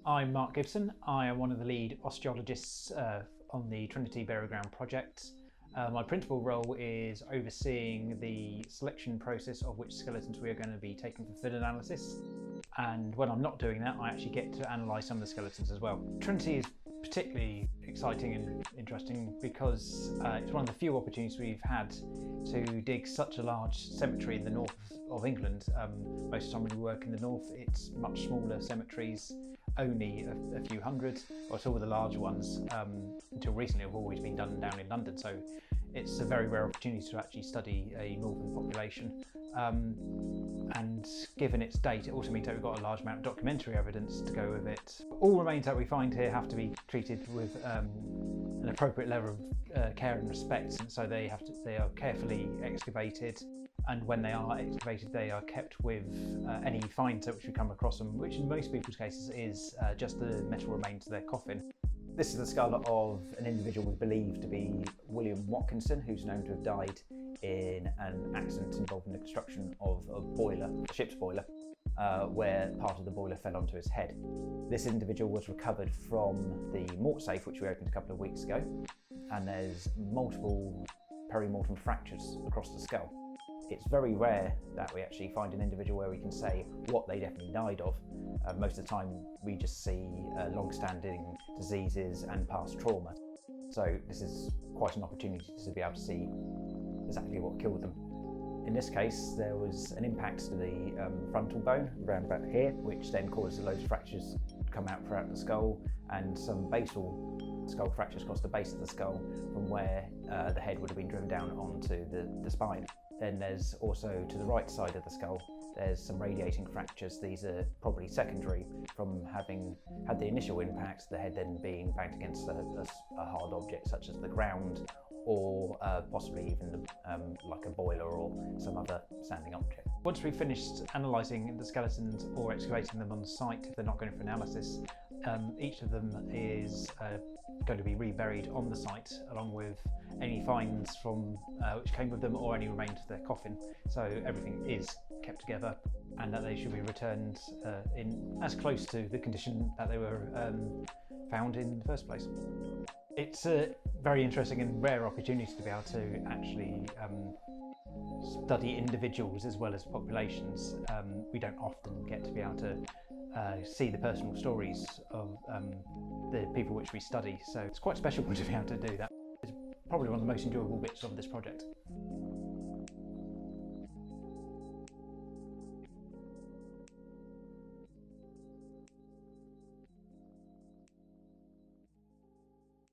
I'm Mark Gibson. I am one of the lead osteologists on the Trinity Burial Ground project. My principal role is overseeing the selection process of which skeletons we are going to be taking for field analysis. And when I'm not doing that, I actually get to analyse some of the skeletons as well. Trinity is particularly exciting and interesting because it's one of the few opportunities we've had to dig such a large cemetery in the north of England. Most of the time when we work in the north, it's much smaller cemeteries, only a few hundred, or all the larger ones until recently have always been done down in London. So it's a very rare opportunity to actually study a northern population. And given its date, it also means that we've got a large amount of documentary evidence to go with it. All remains that we find here have to be treated with an appropriate level of care and respect, and so they are carefully excavated, and when they are excavated they are kept with any finds which we come across them, which in most people's cases is just the metal remains of their coffin. This is the skull of an individual we believe to be William Watkinson, who's known to have died in an accident involving the construction of a boiler, a ship's boiler, where part of the boiler fell onto his head. This individual was recovered from the mort safe, which we opened a couple of weeks ago, and there's multiple perimortem fractures across the skull. It's very rare that we actually find an individual where we can say what they definitely died of. Most of the time we just see long-standing diseases and past trauma. So this is quite an opportunity to be able to see exactly what killed them. In this case, there was an impact to the frontal bone around about here, which then caused a load of fractures to come out throughout the skull, and some basal skull fractures across the base of the skull from where the head would have been driven down onto the spine. Then there's also, to the right side of the skull, there's some radiating fractures. These are probably secondary from having had the initial impact, the head then being banged against a hard object such as the ground, or possibly even like a boiler or some other standing object. Once we've finished analysing the skeletons or excavating them on site, if they're not going for analysis, each of them is going to be reburied on the site along with any finds from which came with them or any remains of their coffin. So everything is kept together, and that they should be returned in as close to the condition that they were found in the first place. It's a very interesting and rare opportunity to be able to actually study individuals as well as populations. We don't often get to be able to see the personal stories of the people which we study, so it's quite special to be able to do that. It's probably one of the most enjoyable bits of this project.